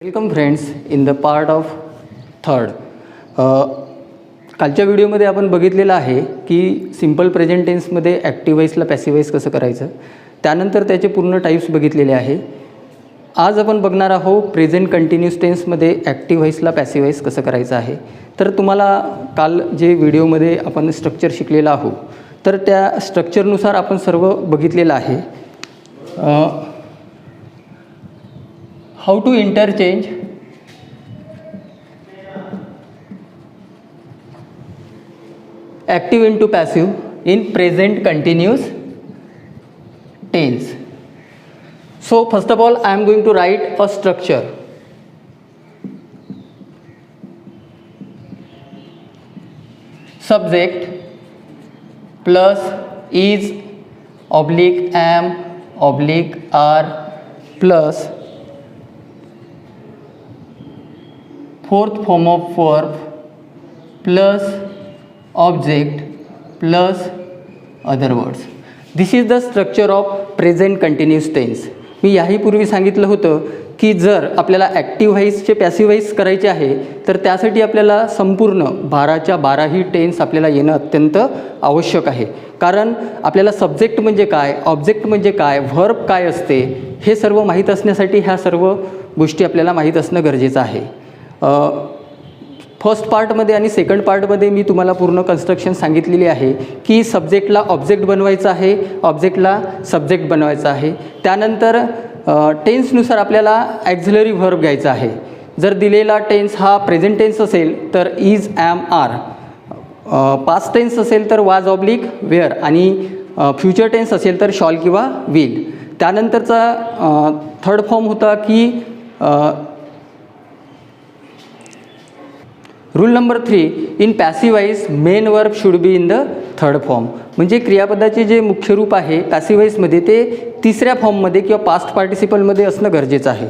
Welcome friends in the part of third. कालच्या व्हिडिओमध्ये आपण बघितलेलं आहे की सिम्पल प्रेझेंट टेन्समध्ये ॲक्टिव्ह व्हॉईसला पॅसिव्ह व्हॉईस कसं करायचं, त्यानंतर त्याचे पूर्ण टाईप्स बघितलेले आहे. आज आपण बघणार आहोत प्रेझेंट कंटिन्यूस टेन्समध्ये ॲक्टिव्ह व्हॉईसला पॅसिव्ह व्हॉईस कसं करायचं आहे. तर तुम्हाला काल जे व्हिडिओमध्ये आपण स्ट्रक्चर शिकलेलं आहोत तर त्या स्ट्रक्चरनुसार आपण सर्व बघितलेलं आहे. How to interchange active into passive in present continuous tense. So first of all I am going to write a structure. Subject plus is oblique am oblique are plus fourth form of verb plus object plus other words. This is the structure of present continuous tense. मी याहीपूर्वी सांगितलं होतं की जर आपल्याला active व्हॉईसचे passive voice करायचे आहे तर त्यासाठी आपल्याला संपूर्ण 12च्या 12ही टेन्स आपल्याला येणं अत्यंत आवश्यक आहे. कारण आपल्याला सब्जेक्ट म्हणजे काय, ऑब्जेक्ट म्हणजे काय, व्हर्ब काय असते हे सर्व माहीत असण्यासाठी ह्या सर्व गोष्टी आपल्याला माहीत असणं गरजेचं आहे. फर्स्ट पार्टमध्ये आणि सेकंड पार्टमध्ये मी तुम्हाला पूर्ण कन्स्ट्रक्शन सांगितलेली आहे की सब्जेक्टला ऑब्जेक्ट बनवायचं आहे, ऑब्जेक्टला सब्जेक्ट बनवायचं आहे. त्यानंतर टेन्सनुसार आपल्याला ॲक्झिलरी व्हर्ब घ्यायचा आहे. जर दिलेला टेन्स हा प्रेझेंट टेन्स असेल तर is am are, past tense असेल तर वाज ऑब्लिक वेअर आणि फ्युचर टेन्स असेल तर शॉल किंवा विल. त्यानंतरचा थर्ड फॉर्म होता की rule number 3 in passive voice main verb should be in the third form. म्हणजे क्रियापदाचे जे मुख्य रूप आहे पॅसिव्ह व्हॉईसमध्ये ते तिसऱ्या फॉर्ममध्ये किंवा पास्ट पार्टिसिपलमध्ये असणं गरजेचं आहे.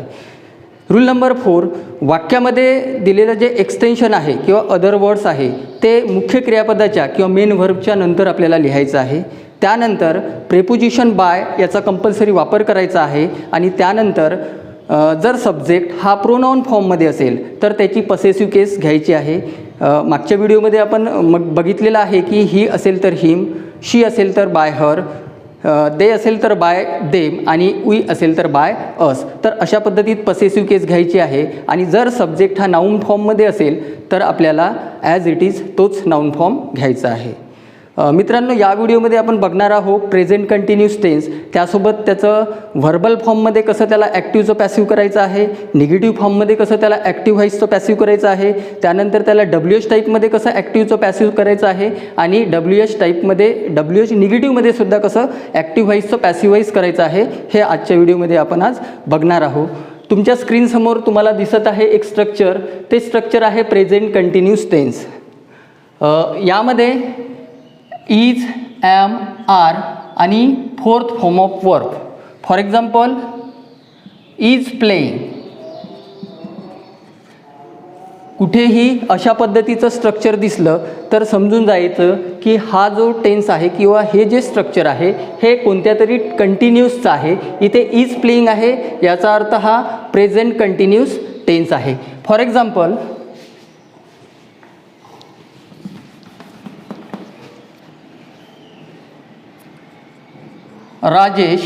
रूल नंबर 4 वाक्यामध्ये दिलेलं जे एक्सटेन्शन आहे किंवा अदर वर्ड्स आहे ते मुख्य क्रियापदाच्या किंवा मेन व्हर्बच्या नंतर आपल्याला लिहायचं आहे. त्यानंतर प्रेपोजिशन बाय याचा कंपल्सरी वापर करायचा आहे आणि त्यानंतर जर सब्जेक्ट हा प्रोनाऊन फॉर्ममध्ये असेल तर त्याची पसेसिव्ह केस घ्यायची आहे. मागच्या व्हिडिओमध्ये आपण बघितलेलं आहे की ही असेल तर हिम, शी असेल तर बाय हर, दे असेल तर बाय देम आणि वी असेल तर बाय अस. तर अशा पद्धतीत पसेसिव्ह केस घ्यायची आहे आणि जर सब्जेक्ट हा नाऊन फॉर्ममध्ये असेल तर आपल्याला ॲज इट इज तोच नाऊन फॉर्म घ्यायचा आहे. मित्रांनो, या व्हिडिओमध्ये आपण बघणार आहोत प्रेझेंट कंटिन्यूस टेन्स, त्यासोबत त्याचं व्हर्बल फॉर्ममध्ये कसं त्याला ॲक्टिव्हचं पॅसिव्ह करायचं आहे, निगेटिव्ह फॉर्ममध्ये कसं त्याला ॲक्टिव्ह व्हॉईसचं पॅसिव्ह करायचं आहे, त्यानंतर त्याला WH टाईपमध्ये कसं ॲक्टिव्हचं पॅसिव्ह करायचं आहे आणि WH टाईपमध्ये WH निगेटिव्हमध्ये सुद्धा कसं ॲक्टिव्ह व्हॉईसचं पॅसिव्ह व्हॉईस करायचं आहे हे आजच्या व्हिडिओमध्ये आपण आज बघणार आहोत. तुमच्या स्क्रीनसमोर तुम्हाला दिसत आहे एक स्ट्रक्चर, ते स्ट्रक्चर आहे प्रेझेंट कंटिन्यूस टेन्स. यामध्ये इज ॲम आर आणि fourth form of verb. For example is playing. कुठेही अशा पद्धतीचं स्ट्रक्चर दिसलं तर समजून जायचं की हा जो टेन्स आहे किंवा हे जे स्ट्रक्चर आहे हे कोणत्या तरी कंटिन्यूसचं आहे. इथे इज प्लेइंग आहे याचा अर्थ हा प्रेझेंट कंटिन्यूस टेन्स आहे. For example Rajesh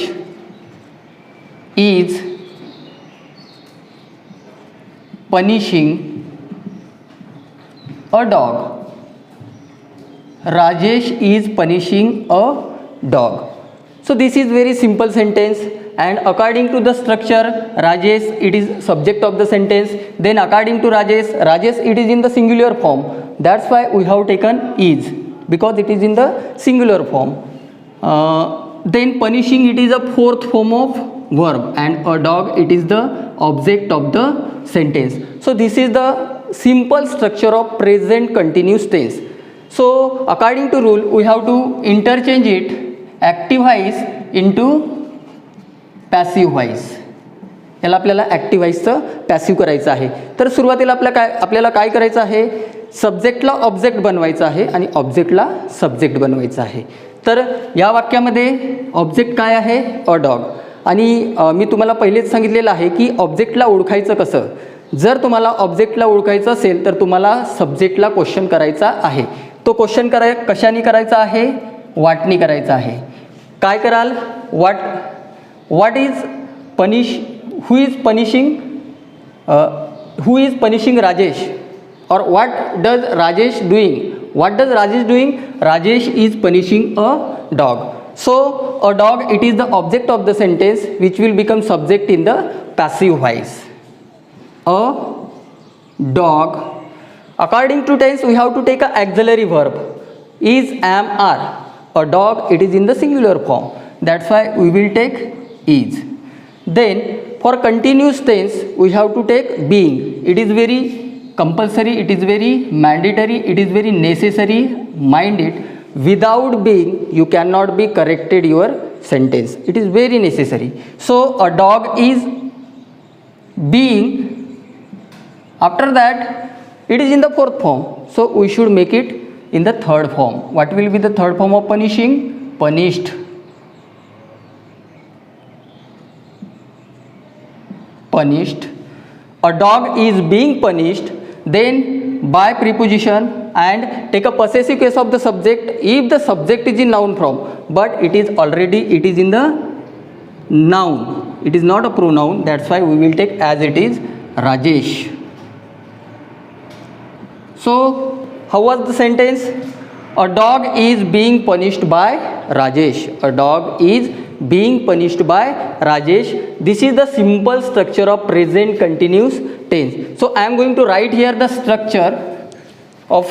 is punishing a dog. Rajesh is punishing a dog. So this is very simple sentence, and according to the structure Rajesh it is subject of the sentence. Then according to Rajesh it is in the singular form. That's why we have taken is, because it is in the singular form. Then punishing it is a fourth form of verb and a dog it is the object of the sentence. So this is the simple structure of present continuous tense. So according to rule we have to interchange it active voice into passive voice. याला आपल्याला active व्हॉईसचं passive करायचं आहे. तर सुरुवातीला आपल्याला काय करायचं आहे, सब्जेक्टला ऑब्जेक्ट बनवायचं आहे आणि ऑब्जेक्टला सब्जेक्ट बनवायचं आहे. तर या वाक्यामध्ये ऑब्जेक्ट काय आहे, अ डॉग. आणि मी तुम्हाला पहिलेच सांगितलेलं आहे की ऑब्जेक्टला ओळखायचं कसं. जर तुम्हाला ऑब्जेक्टला ओळखायचं असेल तर तुम्हाला सब्जेक्टला क्वेश्चन करायचा आहे. तो क्वेश्चन कशाने करायचा आहे? व्हॉटनी करायचा आहे. काय कराल? What is punish, who is punishing Rajesh, or what does Rajesh doing? What does Rajesh doing? Rajesh is punishing a dog. So a dog, it is the object of the sentence which will become subject in the passive voice. A dog. According to tense we have to take a auxiliary verb, is, am, are. A dog, it is in the singular form, that's why we will take is. Then for continuous tense we have to take being. It is very compulsory, it is very mandatory, it is very necessary. Mind it, without being you cannot be corrected your sentence. It is very necessary. So a dog is being. After that it is in the fourth form, so we should make it in the third form. What will be the third form of punishing? Punished. Punished. A dog is being punished. Then by preposition and take a possessive case of the subject if the subject is in noun form, but it is in the noun, it is not a pronoun, that's why we will take as it is Rajesh. So how was the sentence? A dog is being punished by Rajesh. A dog is being punished by Rajesh. This is the simple structure of present continuous tense. So I am going to write here the structure of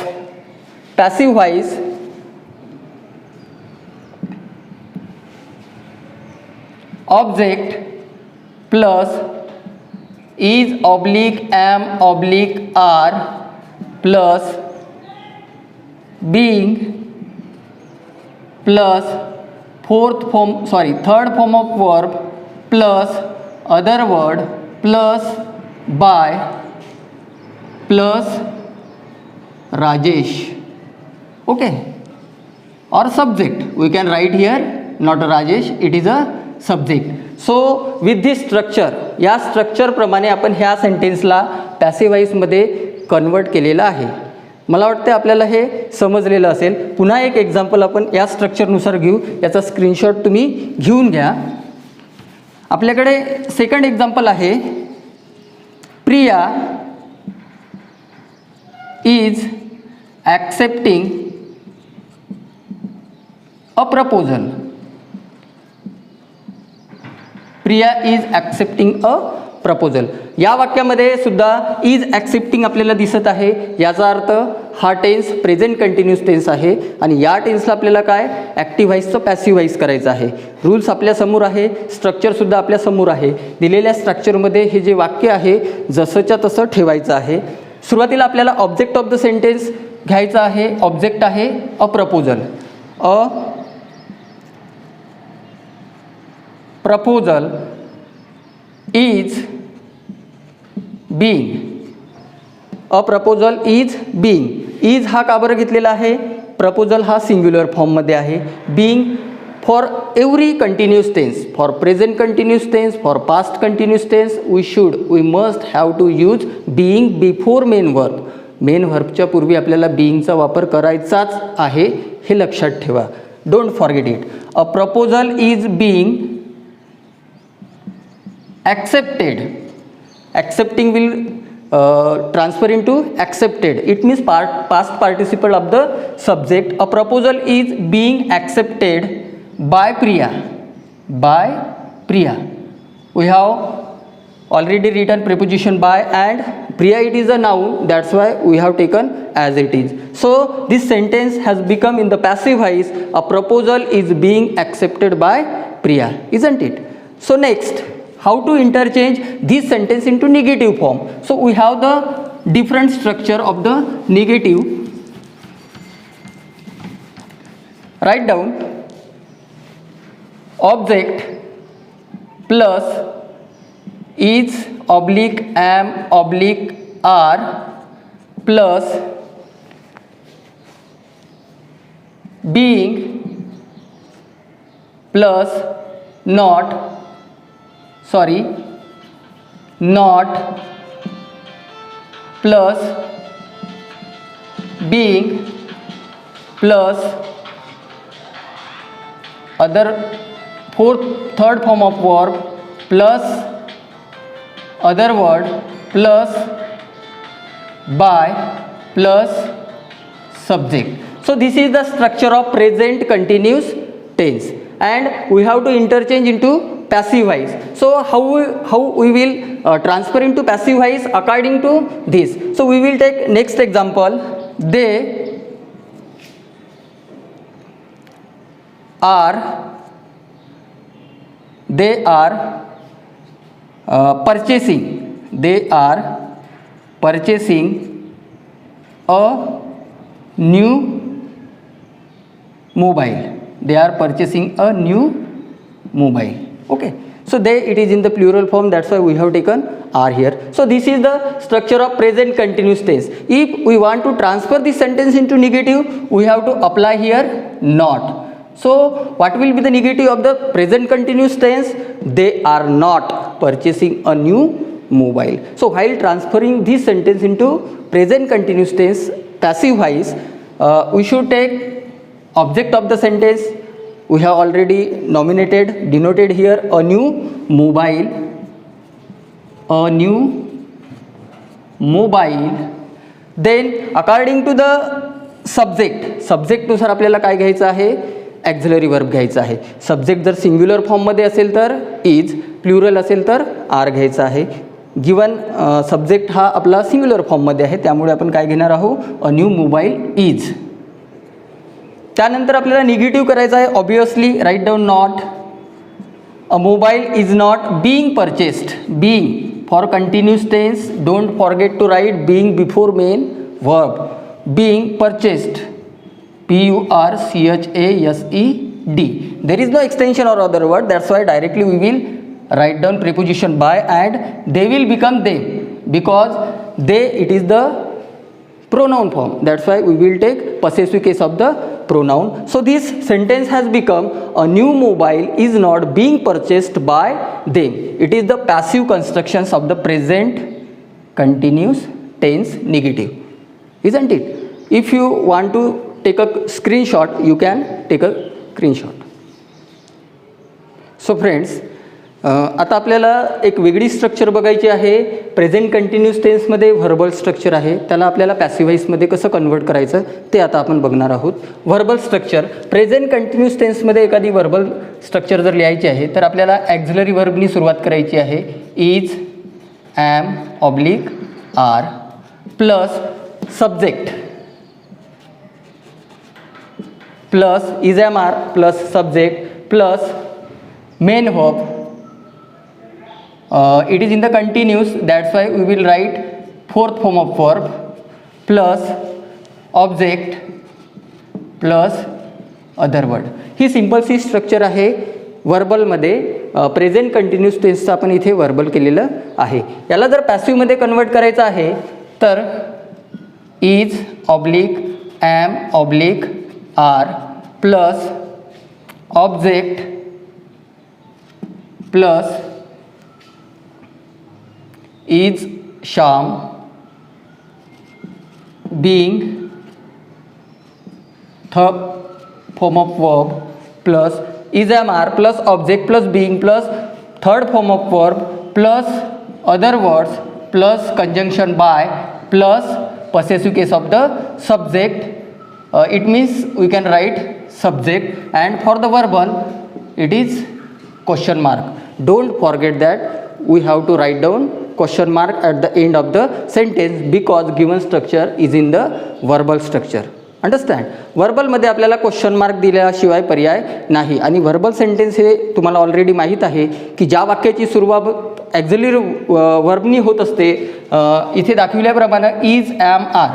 passive voice. Object plus is oblique am oblique are plus being plus third form of verb plus other word plus by plus Rajesh. Okay, or subject we can write here, not Rajesh, it is a subject. So with this structure, या structure प्रमाणे आपण ह्या सेंटेन्सला passive voice मध्ये convert केलेलं आहे. मला वाटतं आपल्याला हे समजलेलं असेल. पुन्हा एक एक्झाम्पल आपण या स्ट्रक्चरनुसार घेऊ, याचा स्क्रीनशॉट तुम्ही घेऊन घ्या. आपल्याकडे सेकंड एक्झाम्पल आहे, Priya is accepting a proposal. Priya is accepting a proposal. या वाक्यामध्ये सुद्धा इज ॲक्सेप्टिंग आपल्याला दिसत आहे. याचा अर्थ हा टेन्स प्रेझेंट कंटिन्यूस टेन्स आहे आणि या टेन्सला आपल्याला काय ॲक्टिव्ह व्हॉइसचं पॅसिव्ह व्हॉइस करायचं आहे. रूल्स आपल्यासमोर आहे, स्ट्रक्चरसुद्धा आपल्यासमोर आहे. दिलेल्या स्ट्रक्चरमध्ये हे जे वाक्य आहे जसंच्या तसं ठेवायचं आहे. सुरुवातीला आपल्याला ऑब्जेक्ट ऑफ द सेंटेन्स घ्यायचं आहे. ऑब्जेक्ट आहे a proposal. A proposal is being. A proposal is being. Is हा का बरं घेतलेला आहे? प्रपोजल हा सिंग्युलर फॉर्ममध्ये आहे. Being for every continuous tense, for present continuous tense, for past continuous tense we must have to use being before main verb. Main वर्बच्या पूर्वी आपल्याला बीइंगचा वापर करायचाच आहे, हे लक्षात ठेवा. Don't forget it. A proposal is being accepted. Accepting will transfer into accepted. It means past participle of the subject. A proposal is being accepted by Priya. By Priya. We have already written preposition by, and Priya it is a noun, that's why we have taken as it is. So this sentence has become in the passive voice, a proposal is being accepted by Priya, isn't it? So next, how to interchange this sentence into negative form. So we have the different structure of the negative. Write down object plus is oblique am oblique are plus being plus not plus being plus other third form of verb plus other word plus by plus subject. So this is the structure of present continuous tense, and we have to interchange into passive voice. So how we will transfer into passive voice according to this. So we will take next example. They are purchasing. They are purchasing a new mobile. They are purchasing a new mobile. Okay, so they, it is in the plural form, that's why we have taken are here. So this is the structure of present continuous tense. If we want to transfer this sentence into negative, we have to apply here not. So what will be the negative of the present continuous tense? They are not purchasing a new mobile. So while transferring this sentence into present continuous tense passive voice, we should take object of the sentence. We have already denoted here a new mobile. A new mobile. Then according to the subject नुसार आपल्याला काय घ्यायचं आहे? Auxiliary verb घ्यायचा आहे. Subject जर singular फॉर्ममध्ये असेल तर इज, प्लुरल असेल तर आर घ्यायचा आहे. गिवन सब्जेक्ट हा आपला सिंग्युलर फॉर्ममध्ये आहे, त्यामुळे आपण काय घेणार आहोत? A new mobile is. त्यानंतर आपल्याला निगेटिव्ह करायचं आहे. Obviously write down not. A mobile is not being purchased. Being for continuous tense, don't forget to write being before main verb. Being purchased, PURCHASED. There is no extension or other word, that's why directly we will write down preposition by and they will become them, because they, it is the pronoun form, that's why we will take possessive case of the pronoun. So this sentence has become a new mobile is not being purchased by them. It is the passive constructions of the present continuous tense negative, isn't it? If you want to take a screenshot, you can take a screenshot. So friends, आता आपल्याला एक वेगळी structure बघायची आहे. Present continuous टेन्समध्ये verbal structure आहे, त्याला आपल्याला passive व्हॉइसमध्ये कसं कन्वर्ट करायचं ते आता आपण बघणार आहोत. व्हर्बल स्ट्रक्चर प्रेझेंट कंटिन्यूस टेन्समध्ये एखादी व्हर्बल स्ट्रक्चर जर लिहायची आहे तर आपल्याला ॲक्झिलरी वर्बनी सुरुवात करायची आहे. Is, am, oblique, are plus subject plus is am are plus subject plus main verb. It is in the continuous, that's why we will write fourth form of verb plus object plus other word. He simple C structure आहे वर्बलमध्ये. Present continuous टेन्सचं आपण इथे verbal केलेलं आहे. याला जर पॅसिव्हमध्ये convert करायचं आहे तर is oblique am oblique are plus object plus is Shyam being third form of verb plus is am are plus object plus being plus third form of verb plus other words plus conjunction by plus possessive case of the subject. It means we can write subject, and for the verb one it is question mark. Don't forget that we have to write down question mark at the end of the sentence because given structure is in the verbal structure. Understand. व्हर्बलमध्ये आपल्याला question mark दिल्याशिवाय पर्याय नाही. आणि verbal sentence हे तुम्हाला already माहीत आहे की ज्या वाक्याची सुरुवात ॲक्झिलरी वर्बनी होत असते, इथे दाखविल्याप्रमाणे इज ॲम आर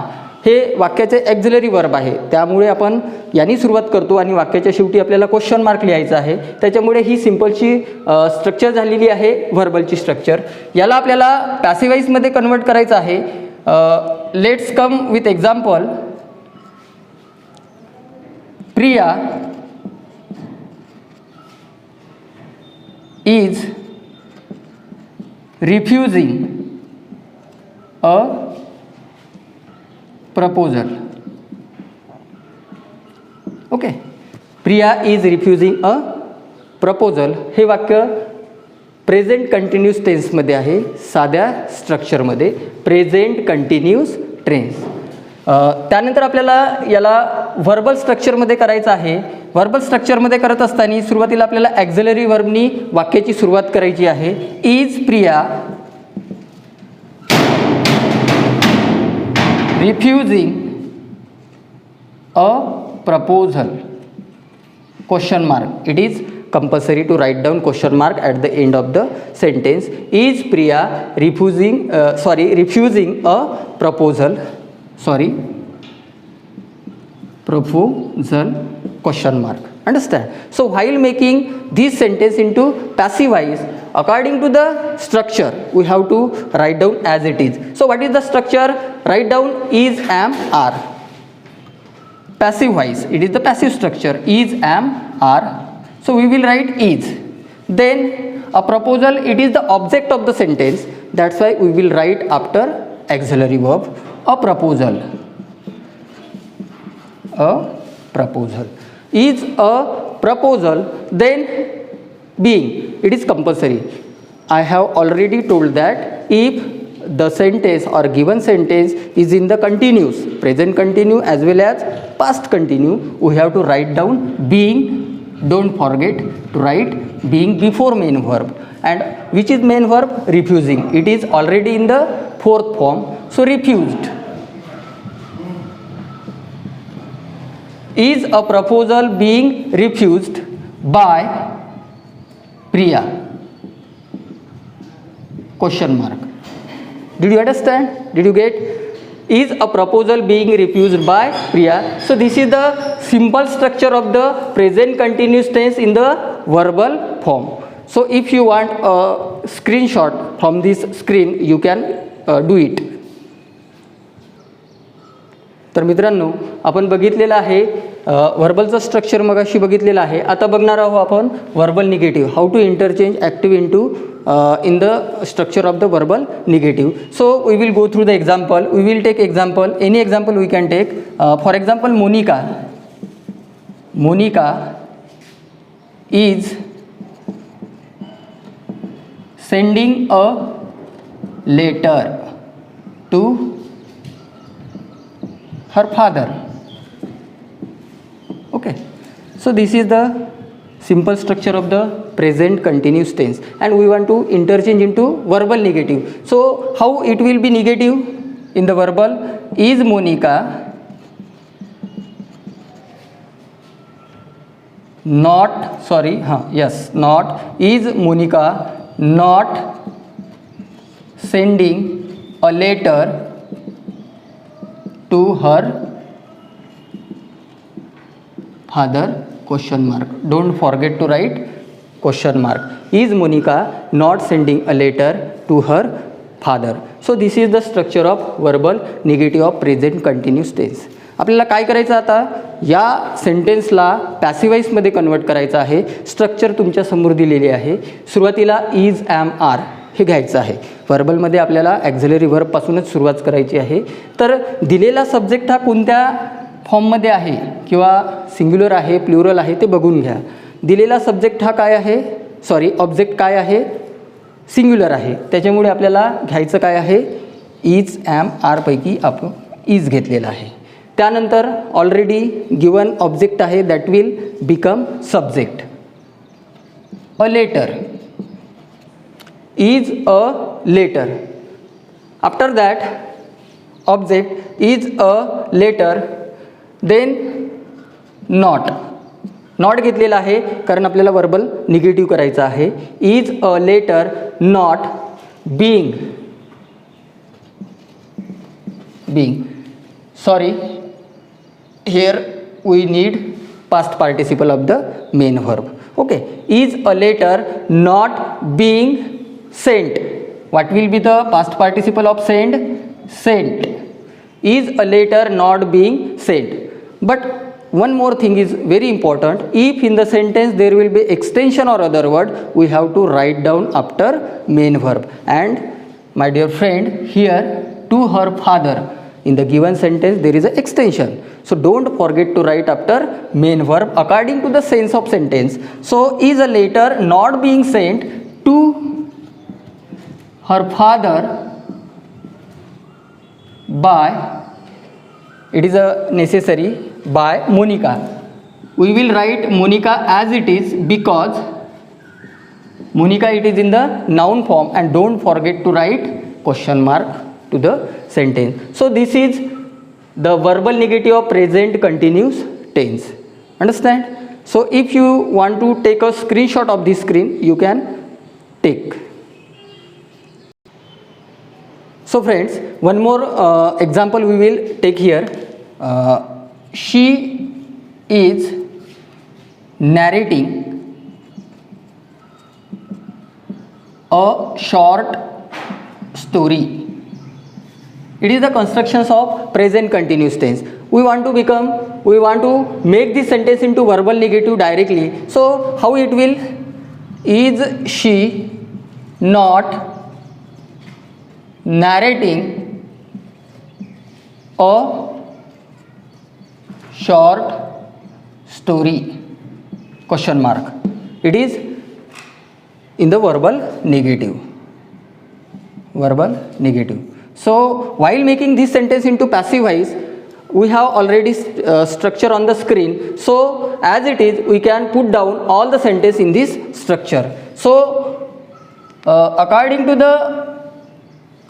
हे वाक्याचे ॲक्झिलरी वर्ब आहे, त्यामुळे आपण यांनी सुरुवात करतो आणि वाक्याच्या शेवटी आपल्याला क्वेश्चन मार्क लिहायचा आहे. त्याच्यामुळे ही सिम्पलची स्ट्रक्चर झालेली आहे व्हर्बलची स्ट्रक्चर. याला आपल्याला पॅसिव्हाइजमध्ये कन्वर्ट करायचं आहे. Let's come with example. Priya is refusing a proposal. Okay. Priya is refusing a proposal. हे वाक्य प्रेझेंट कंटिन्यूस टेन्समध्ये आहे, साध्या स्ट्रक्चरमध्ये प्रेझेंट कंटिन्यूस टेन्स. त्यानंतर आपल्याला याला व्हर्बल स्ट्रक्चरमध्ये करायचं आहे. व्हर्बल स्ट्रक्चरमध्ये करत असताना सुरुवातीला आपल्याला ॲक्झिलरी व्हर्बनी वाक्याची सुरुवात करायची आहे. Is Priya refusing a proposal question mark. It is compulsory to write down question mark at the end of the sentence. Is Priya refusing a proposal question mark. Understand? So while making this sentence into passive voice, according to the structure we have to write down as it is. So what is the structure? Write down is, am, are. Passive voice, it is the passive structure, is, am, are. So we will write is. Then a proposal, it is the object of the sentence, that's why we will write after auxiliary verb a proposal. A proposal is a proposal. Then being, it is compulsory. I have already told that if the sentence or given sentence is in the continuous, present continue as well as past continue, we have to write down being. Don't forget to write being before main verb. And which is main verb? Refusing. It is already in the fourth form, so refused. Is a proposal being refused by Priya? Question mark. Did you understand? Did you get? Is a proposal being refused by Priya? So this is the simple structure of the present continuous tense in the verbal form. So if you want a screenshot from this screen, you can do it. तर मित्रांनो, आपण बघितलेलं आहे व्हर्बलचं structure मगाशी बघितलेलं आहे. आता बघणार आहोत आपण verbal negative, how to interchange active into in the structure of the verbal negative. So we will go through the example. We will take example, any example we can take. For example, Monica is sending a letter to her father. Okay, so this is the simple structure of the present continuous tense, and we want to interchange into verbal negative. So how it will be negative in the verbal? Is Monica is Monica not sending a letter to her father? Question mark. Don't forget to write question mark. Is Monica not sending a letter to her father? So this is the structure of verbal negative of present continuous tense. आपल्याला काय करायचं आता, या सेंटेन्सला पॅसिव्हाइजमध्ये convert करायचं आहे. Structure तुमच्या समोर दिलेली आहे. सुरुवातीला इज, ॲम, आर हे घ्यायचं आहे. व्हर्बलमध्ये आपल्याला ॲक्झिलरी व्हर्बपासूनच सुरुवात करायची आहे. तर दिलेला सब्जेक्ट हा कोणत्या फॉर्ममध्ये आहे किंवा सिंग्युलर आहे, प्लुरल आहे ते बघून घ्या. दिलेला सब्जेक्ट हा काय आहे, ऑब्जेक्ट काय आहे, सिंग्युलर आहे. त्याच्यामुळे आपल्याला घ्यायचं काय आहे, इज, ॲम, आर पैकी आपण इज घेतलेला आहे. त्यानंतर ऑलरेडी गिवन ऑब्जेक्ट आहे, that will become subject. A letter, is a letter. After that object is a letter. Then not घेतलेला आहे कारण आपल्याला वर्बल निगेटिव्ह करायचं आहे. Is a letter not being, sorry, here we need past participle of the main verb. Okay, is a letter not being sent? What will be the past participle of send? Sent. Is a letter not being sent? But one more thing is very important. If in the sentence there will be extension or other word, we have to write down after main verb. And my dear friend, here to her father, In the given sentence, there is an extension. So don't forget to write after main verb according to the sense of sentence. So is a letter not being sent to her father by, it is a necessary, by Monica. We will write Monica as it is because Monica, it is in the noun form, and don't forget to write question mark to the sentence. So this is the verbal negative of present continuous tense. Understand? So if you want to take a screenshot of this screen, you can take. So friends, one more example we will take here. She is narrating a short story. It is the constructions of present continuous tense. We want to make this sentence into verbal negative directly. So how it will? Is she not narrating a short story? Question mark. It is in the verbal negative. Verbal negative. So while making this sentence into passive voice, we have already structure on the screen. So as it is, we can put down all the sentence in this structure. So according to the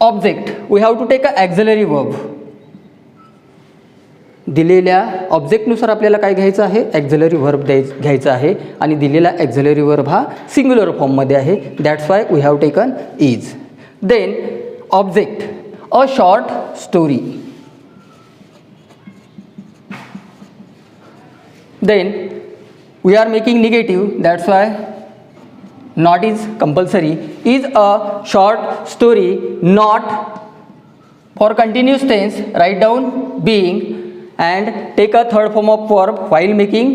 object, we have to take a auxiliary verb. दिलेल्या ऑब्जेक्टनुसार आपल्याला काय घ्यायचं आहे? Auxiliary verb घ्यायचा आहे, आणि दिलेला auxiliary verb हा सिंग्युलर फॉर्ममध्ये आहे. That's why we have taken is. Then object a short story. Then we are making negative, that's why not is compulsory. Is a short story not for continuous tense, write down being and take a third form of verb while making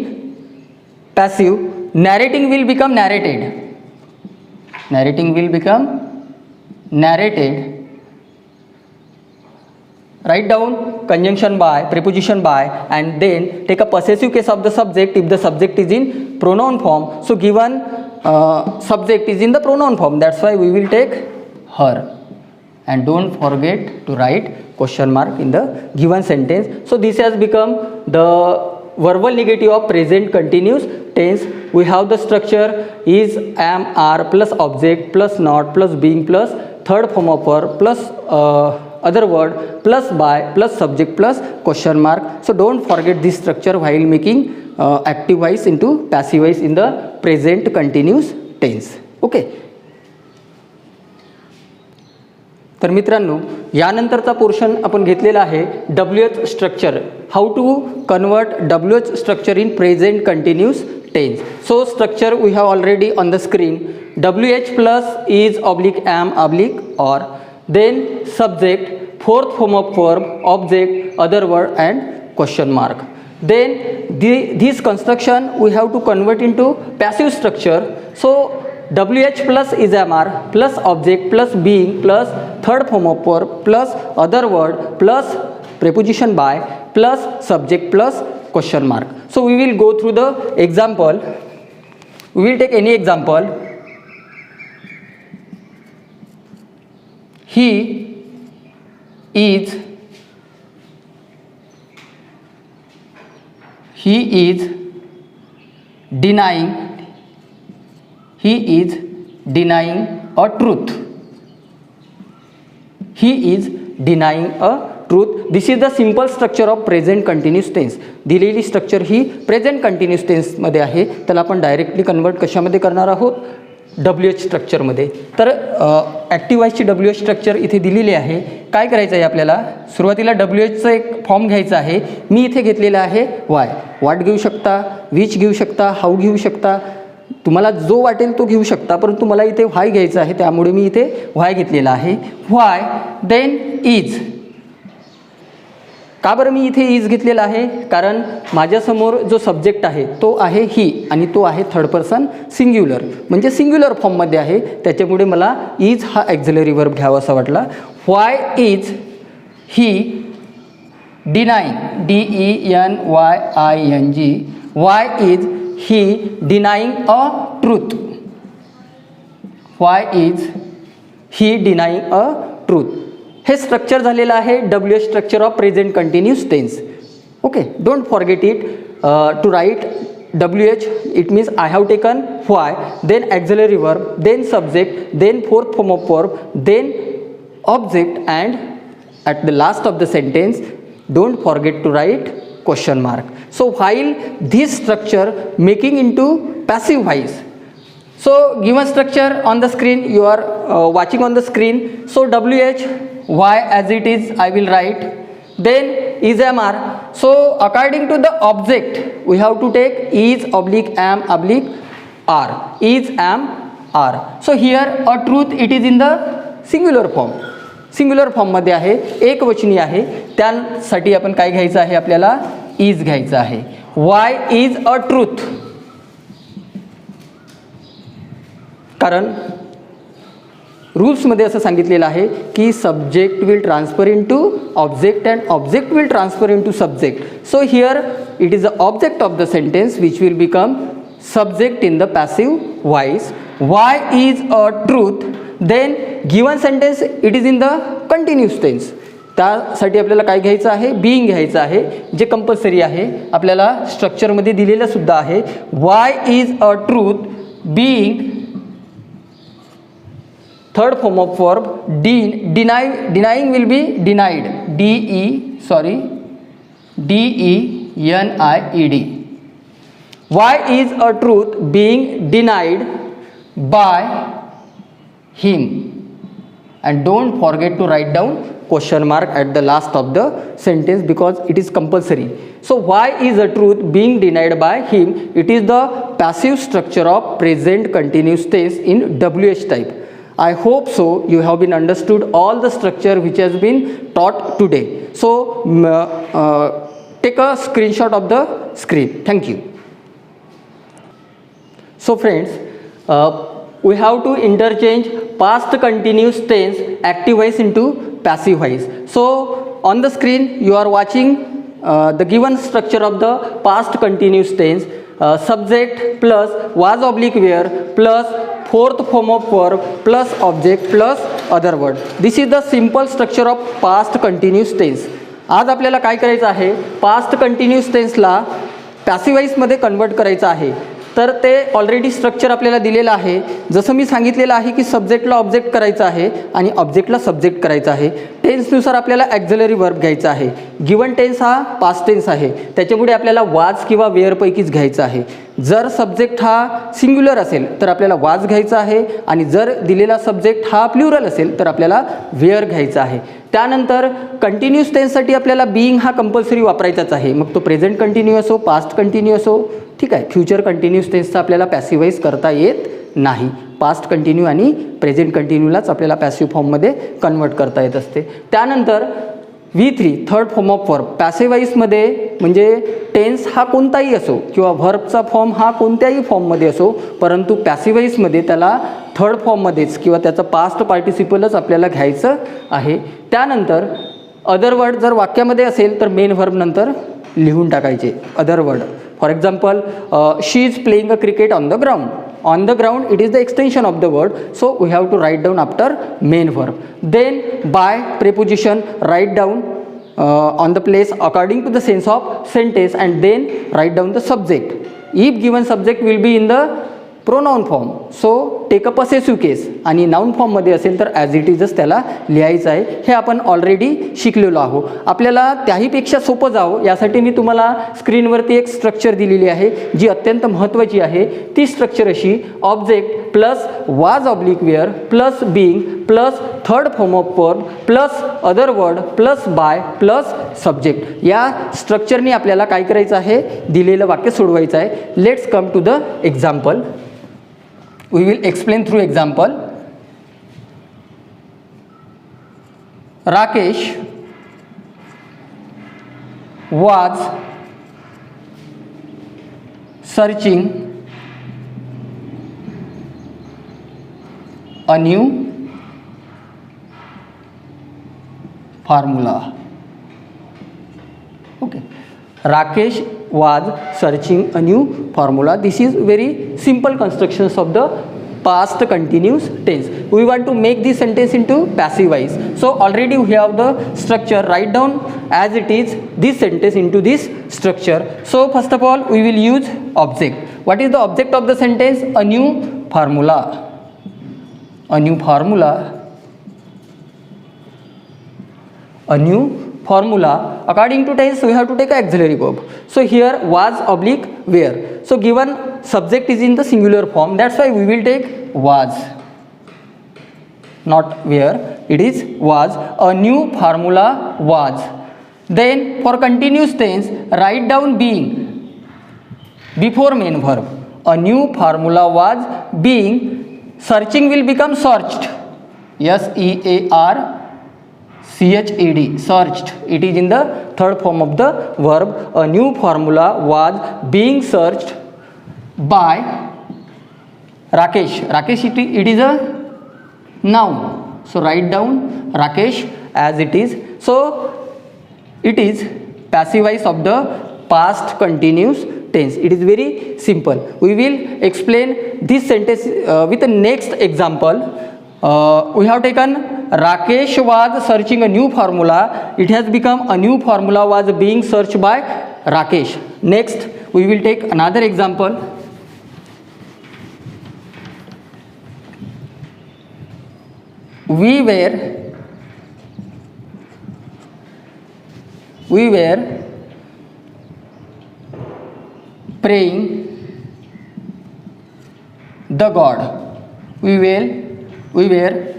passive. Narrating will become narrated. Narrating will become narrated. Write down conjunction by, preposition by, and then take a possessive case of the subject if the subject is in pronoun form. So given subject is in the pronoun form, that's why we will take her. And don't forget to write question mark in the given sentence. So this has become the verbal negative of present continuous tense. We have the structure is, am, are plus object plus not plus being plus third form of verb plus other word plus by plus subject plus question mark. So don't forget this structure while making active voice into passive voice in the present continuous tense. Okay. तर मित्रांनो, यानंतरचा portion आपण घेतलेला आहे WH structure. How to convert WH structure in present continuous tense. So structure we have already on the screen. WH plus is oblique am oblique or, then subject, fourth form of verb, object, other word and question mark. Then this construction we have to convert into passive structure. So WH plus is MR plus object plus being plus third form of verb plus other word plus preposition by plus subject plus question mark. So we will go through the example. We will take any example. He is denying a truth. He is denying a truth. This is the simple structure of present continuous tense. दिलेली structure ही present continuous टेन्समध्ये आहे. त्याला आपण directly convert कशामध्ये करणार आहोत? WH स्ट्रक्चरमध्ये. तर active व्हॉइसची WH structure इथे दिलेली आहे. काय करायचं आहे आपल्याला? सुरुवातीला WHचं एक फॉर्म घ्यायचा आहे. मी इथे घेतलेला आहे वाय. वाट घेऊ शकता, विच घेऊ शकता, हाऊ घेऊ शकता, तुम्हाला जो वाटेल तो घेऊ शकता, परंतु मला इथे व्हाय घ्यायचं आहे, त्यामुळे मी इथे व्हाय घेतलेला आहे. Why then is. का बरं मी इथे इज घेतलेला आहे? कारण माझ्यासमोर जो सब्जेक्ट आहे तो आहे ही, आणि तो आहे थर्ड पर्सन सिंग्युलर, म्हणजे सिंग्युलर फॉर्ममध्ये आहे. त्याच्यामुळे मला इज हा ॲक्झिलरी वर्ब घ्यावा असा वाटला. Why is he denying, denying. Why is he denying a truth? Why is he denying a truth? हे स्ट्रक्चर झालेलं आहे WH structure of present continuous tense. Okay, don't forget it to write WH. It means I have taken why, then auxiliary verb, then subject, then fourth form of verb, then object, and at the last of the sentence don't forget to write question mark. So while this structure making into passive voice, so given structure on the screen, you are watching on the screen. So WH, why as it is I will write, then is MR. So according to the object we have to take is oblique am oblique R, is am R. So here a truth, it is in the singular form. Singular फॉर्ममध्ये आहे, एकवचनी आहे. त्यासाठी आपण काय घ्यायचं आहे, आपल्याला is घ्यायचं आहे. वाय इज अ ट्रूथ, कारण रूल्समध्ये असं सांगितलेलं आहे की subject will transfer into object and object will transfer into subject. So here it is the object of the sentence which will become subject in the passive voice. Why is a truth, then given sentence it is in the continuous tense. त्यासाठी आपल्याला काय घ्यायचं आहे, being घ्यायचं आहे, जे compulsory आहे, आपल्याला स्ट्रक्चरमध्ये दिलेलं सुद्धा आहे. Why is a truth being third form of verb, denying will be denied, DENIED. Why is a truth being denied by him? And don't forget to write down question mark at the last of the sentence because it is compulsory. So why is a truth being denied by him? It is the passive structure of present continuous tense in WH type. I hope so you have been understood all the structure which has been taught today. So take a screenshot of the screen. Thank you. So friends, we have to interchange past continuous tense active voice into passive voice. So on the screen you are watching the given structure of the past continuous tense, subject plus was oblique were plus fourth form of verb plus object plus other word. This is the simple structure of past continuous tense. आज आपल्याला काय करायचं आहे, past continuous टेन्सला passive व्हॉइसमध्ये convert करायचं आहे. तर ते already structure आपल्याला दिलेलं आहे. जसं मी सांगितलेलं आहे की सब्जेक्टला ऑब्जेक्ट करायचं आहे आणि ऑब्जेक्टला सब्जेक्ट करायचं आहे. टेन्सनुसार आपल्याला ॲक्झिलरी वर्ब घ्यायचा आहे. गिवन टेन्स हा पास्ट टेन्स आहे, त्याच्यामुळे आपल्याला वाज किंवा वेअरपैकीच घ्यायचं आहे. जर सब्जेक्ट हा सिंग्युलर असेल तर आपल्याला वाज घ्यायचा आहे आणि जर दिलेला सब्जेक्ट हा प्लुरल असेल तर आपल्याला वेअर घ्यायचा आहे. त्यानंतर कंटिन्यूस टेन्ससाठी आपल्याला बीइंग हा कंपल्सरी वापरायचाच आहे. मग तो प्रेझेंट कंटिन्यू असो, पास्ट कंटिन्यू असो, ठीक आहे. फ्युचर कंटिन्यूस टेन्सचा आपल्याला पॅसिव्हाइज करता येत नाही. पास्ट कंटिन्यू आणि प्रेझेंट कंटिन्यूलाच आपल्याला पॅसिव्ह फॉर्ममध्ये कन्वर्ट करता येत असते. त्यानंतर V3 third form of verb, पॅसिव्हाइजमध्ये म्हणजे टेन्स हा कोणताही असो किंवा व्हर्बचा फॉर्म हा कोणत्याही फॉर्ममध्ये असो, परंतु पॅसिव्हाइजमध्ये त्याला थर्ड फॉर्ममध्येच किंवा त्याचं पास्ट पार्टिसिपलच आपल्याला घ्यायचं आहे. त्यानंतर अदर वर्ड जर वाक्यामध्ये असेल तर मेन व्हर्ब नंतर लिहून टाकायचे other word. For example, she is playing a cricket on the ground. On the ground, it is the extension of the word, so we have to write down after main verb. Then by preposition write down on the place according to the sense of sentence, and then write down the subject. If given subject will be in the pronoun form, so take a possessive case, आणि noun फॉर्ममध्ये असेल तर as it इजच त्याला लिहायचं आहे. हे आपण already शिकलेलो आहोत. आपल्याला त्याहीपेक्षा सोपं जावं यासाठी मी तुम्हाला स्क्रीनवरती एक स्ट्रक्चर दिलेली आहे जी अत्यंत महत्त्वाची आहे. ती स्ट्रक्चर अशी, object plus was oblique were plus being plus third form of verb plus other word plus by plus subject. या स्ट्रक्चरने आपल्याला काय करायचं आहे, दिलेलं वाक्य सोडवायचं आहे. Let's come to the example. We will explain through example. Rakesh was searching a new formula. Okay. Rakesh was searching a new formula. This is very simple constructions of the past continuous tense. We want to make this sentence into passive voice. So already we have the structure. Write down as it is this sentence into this structure. So first of all we will use object. What is the object of the sentence? A new formula. A new formula. A new formula. According to tense we have to take an auxiliary verb. So here was oblique where. So given subject is in the singular form, that's why we will take was, not where. It is was. A new formula was. Then for continuous tense write down being before main verb. A new formula was being. Searching will become searched. SEARCHED, searched. It is in the third form of the verb. A new formula was being searched by Rakesh. Rakesh, it is a noun. So write down Rakesh as it is. So it is passive voice of the past continuous tense. It is very simple. We will explain this sentence with the next example. We have taken Rakesh was searching a new formula. It has become a new formula was being searched by Rakesh. Next we will take another example. We were praying the God. We were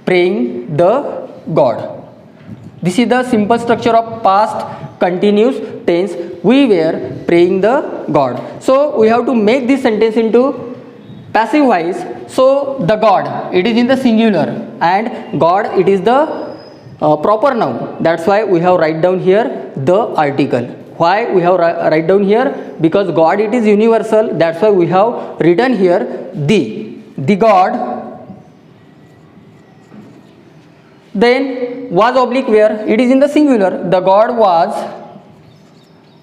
praying the God. This is the simple structure of past continuous tense. We were praying the God. So we have to make this sentence into passive voice. So the God, it is in the singular, and God, it is the proper noun. That's why we have write down here the article. Why we have write down here? Because God, it is universal. That's why we have written here the God. Then was oblique where. It is in the singular. The God was.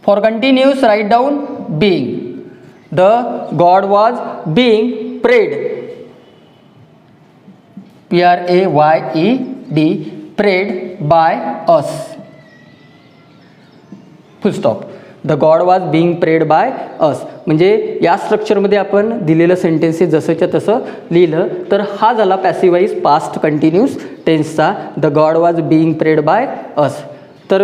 For continuous write down being. The God was being prayed. PRAYED, prayed by us. Full stop. The God was being prayed by us. म्हणजे या स्ट्रक्चरमध्ये आपण दिलेलं sentences जसंच्या तसं लिहिलं तर हा झाला passive voice past continuous टेन्सचा. The God was being prayed by us. तर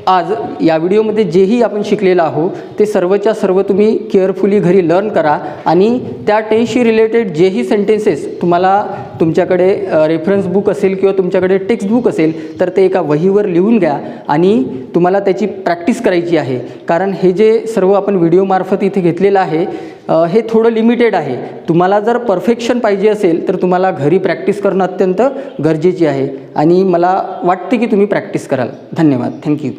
आज या व्हिडिओमध्ये जेही आपण शिकलेलं आहोत ते सर्वच्या सर्व तुम्ही केअरफुली घरी लर्न करा आणि त्या टेन्सशी रिलेटेड जेही सेंटेन्सेस तुम्हाला तुमच्याकडे रेफरन्स बुक असेल किंवा तुमच्याकडे टेक्स्ट बुक असेल तर ते एका वहीवर लिहून घ्या आणि तुम्हाला त्याची प्रॅक्टिस करायची आहे. कारण हे जे सर्व आपण व्हिडिओमार्फत इथे घेतलेलं आहे हे थोडं लिमिटेड आहे. तुम्हाला जर परफेक्शन पाहिजे असेल तर तुम्हाला घरी प्रॅक्टिस करणं अत्यंत गरजेची आहे आणि मला वाटते की तुम्ही प्रॅक्टिस कराल. धन्यवाद. थँक्यू.